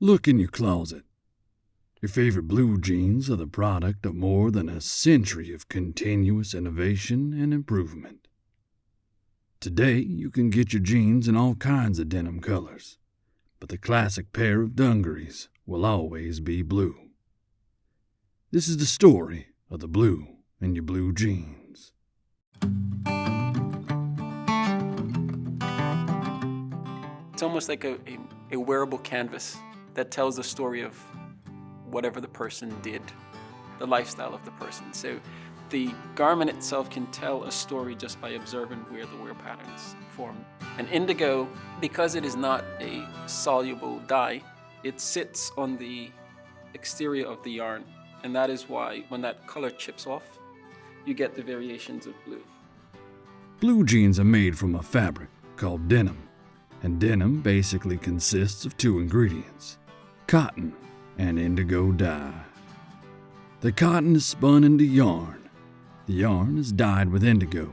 Look in your closet. Your favorite blue jeans are the product of more than a century of continuous innovation and improvement. Today, you can get your jeans in all kinds of denim colors, but the classic pair of dungarees will always be blue. This is the story of the blue in your blue jeans. It's almost like a wearable canvas that tells the story of whatever the person did, the lifestyle of the person. So the garment itself can tell a story just by observing where the wear patterns form. And indigo, because it is not a soluble dye, it sits on the exterior of the yarn. And that is why when that color chips off, you get the variations of blue. Blue jeans are made from a fabric called denim, and denim basically consists of two ingredients, cotton and indigo dye. The cotton is spun into yarn. The yarn is dyed with indigo,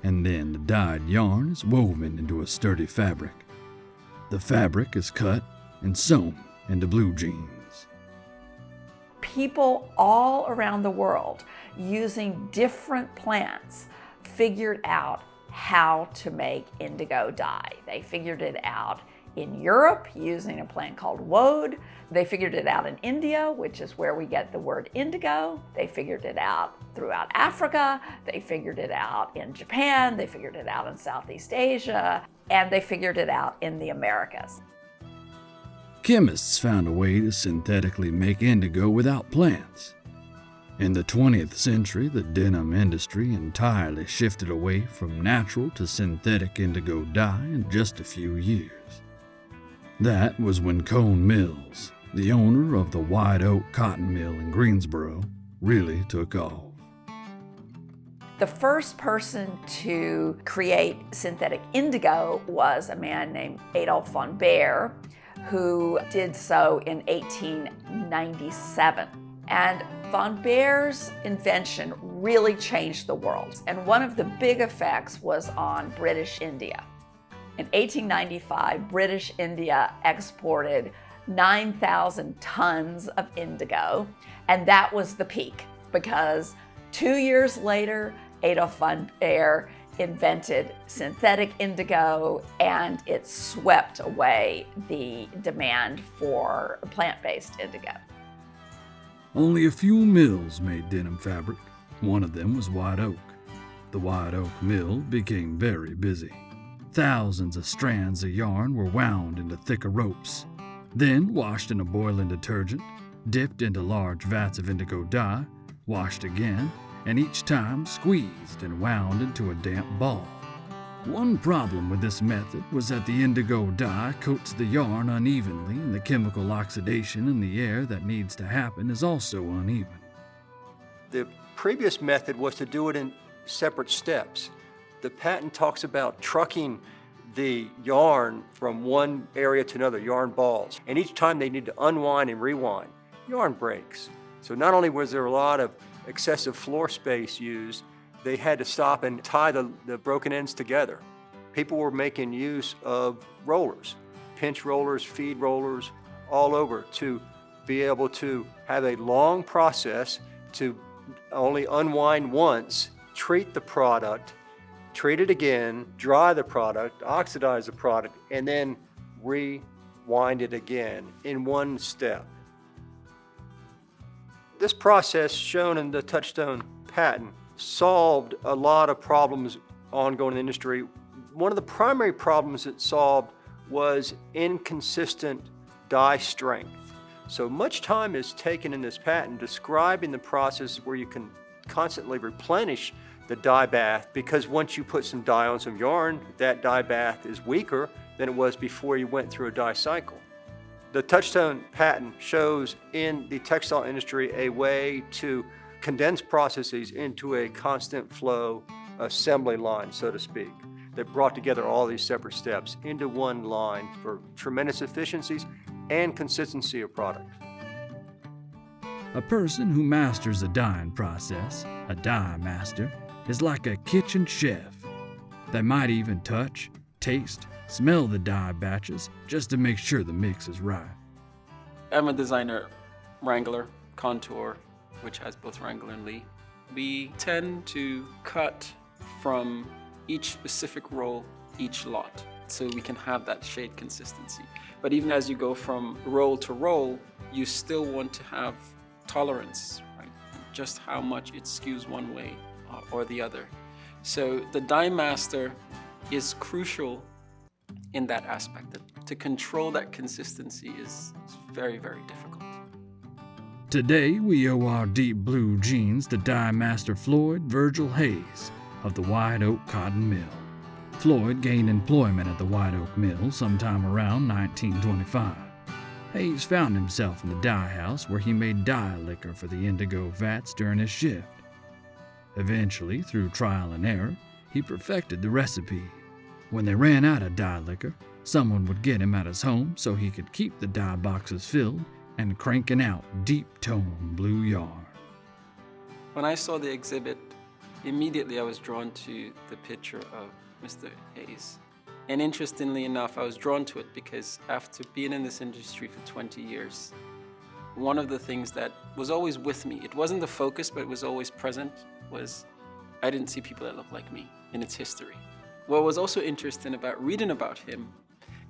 and then the dyed yarn is woven into a sturdy fabric. The fabric is cut and sewn into blue jeans. People all around the world using different plants figured out how to make indigo dye. They figured it out in Europe using a plant called woad. They figured it out in India, which is where we get the word indigo. They figured it out throughout Africa. They figured it out in Japan. They figured it out in Southeast Asia. And they figured it out in the Americas. Chemists found a way to synthetically make indigo without plants. In the 20th century, the denim industry entirely shifted away from natural to synthetic indigo dye in just a few years. That was when Cone Mills, the owner of the White Oak Cotton Mill in Greensboro, really took off. The first person to create synthetic indigo was a man named Adolf von Baer, who did so in 1897. And von Baer's invention really changed the world. And one of the big effects was on British India. In 1895, British India exported 9,000 tons of indigo, and that was the peak because 2 years later, Adolf von Baer invented synthetic indigo, and it swept away the demand for plant-based indigo. Only a few mills made denim fabric. One of them was White Oak. The White Oak Mill became very busy. Thousands of strands of yarn were wound into thicker ropes, then washed in a boiling detergent, dipped into large vats of indigo dye, washed again, and each time squeezed and wound into a damp ball. One problem with this method was that the indigo dye coats the yarn unevenly, and the chemical oxidation in the air that needs to happen is also uneven. The previous method was to do it in separate steps. The patent talks about trucking the yarn from one area to another, yarn balls, and each time they need to unwind and rewind. Yarn breaks. So not only was there a lot of excessive floor space used, they had to stop and tie the broken ends together. People were making use of rollers, pinch rollers, feed rollers, all over to be able to have a long process to only unwind once, treat the product, treat it again, dry the product, oxidize the product, and then rewind it again in one step. This process shown in the Touchstone patent solved a lot of problems ongoing in the industry. One of the primary problems it solved was inconsistent dye strength. So much time is taken in this patent describing the process where you can constantly replenish the dye bath, because once you put some dye on some yarn, that dye bath is weaker than it was before you went through a dye cycle. The Touchstone patent shows in the textile industry a way to condense processes into a constant flow assembly line, so to speak, that brought together all these separate steps into one line for tremendous efficiencies and consistency of product. A person who masters a dyeing process, a dye master, is like a kitchen chef. They might even touch, taste, smell the dye batches just to make sure the mix is right. I'm a designer, Wrangler, Contour, which has both Wrangler and Lee. We tend to cut from each specific roll, each lot, so we can have that shade consistency. But even as you go from roll to roll, you still want to have tolerance, right? Just how much it skews one way or the other. So the dye master is crucial in that aspect. To control that consistency is very, very difficult. Today, we owe our deep blue jeans to dye master Floyd Virgil Hayes of the White Oak Cotton Mill. Floyd gained employment at the White Oak Mill sometime around 1925. Hayes found himself in the dye house where he made dye liquor for the indigo vats during his shift. Eventually, through trial and error, he perfected the recipe. When they ran out of dye liquor, someone would get him at his home so he could keep the dye boxes filled and cranking out deep-tone blue yarn. When I saw the exhibit, immediately I was drawn to the picture of Mr. Hayes. And interestingly enough, I was drawn to it because after being in this industry for 20 years, one of the things that was always with me, it wasn't the focus, but it was always present, was I didn't see people that looked like me in its history. What was also interesting about reading about him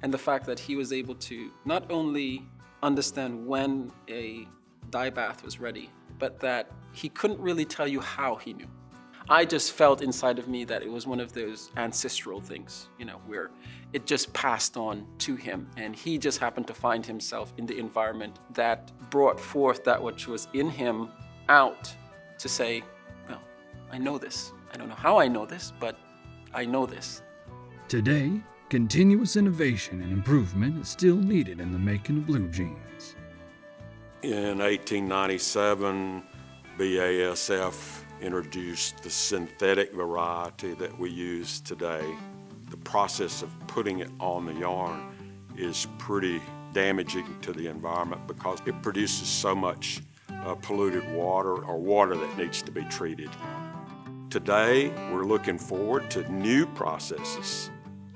and the fact that he was able to not only understand when a dye bath was ready, but that he couldn't really tell you how he knew. I just felt inside of me that it was one of those ancestral things, where it just passed on to him, and he just happened to find himself in the environment that brought forth that which was in him out to say, well, I know this. I don't know how I know this, but I know this. Today, continuous innovation and improvement is still needed in the making of blue jeans. In 1897, BASF introduced the synthetic variety that we use today. The process of putting it on the yarn is pretty damaging to the environment because it produces so much polluted water or water that needs to be treated. Today, we're looking forward to new processes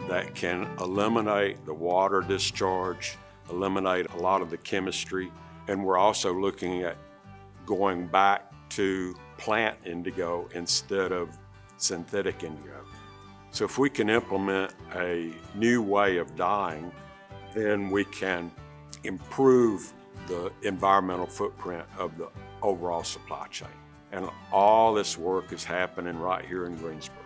that can eliminate the water discharge, eliminate a lot of the chemistry, and we're also looking at going back to plant indigo instead of synthetic indigo. So if we can implement a new way of dyeing, then we can improve the environmental footprint of the overall supply chain. And all this work is happening right here in Greensboro.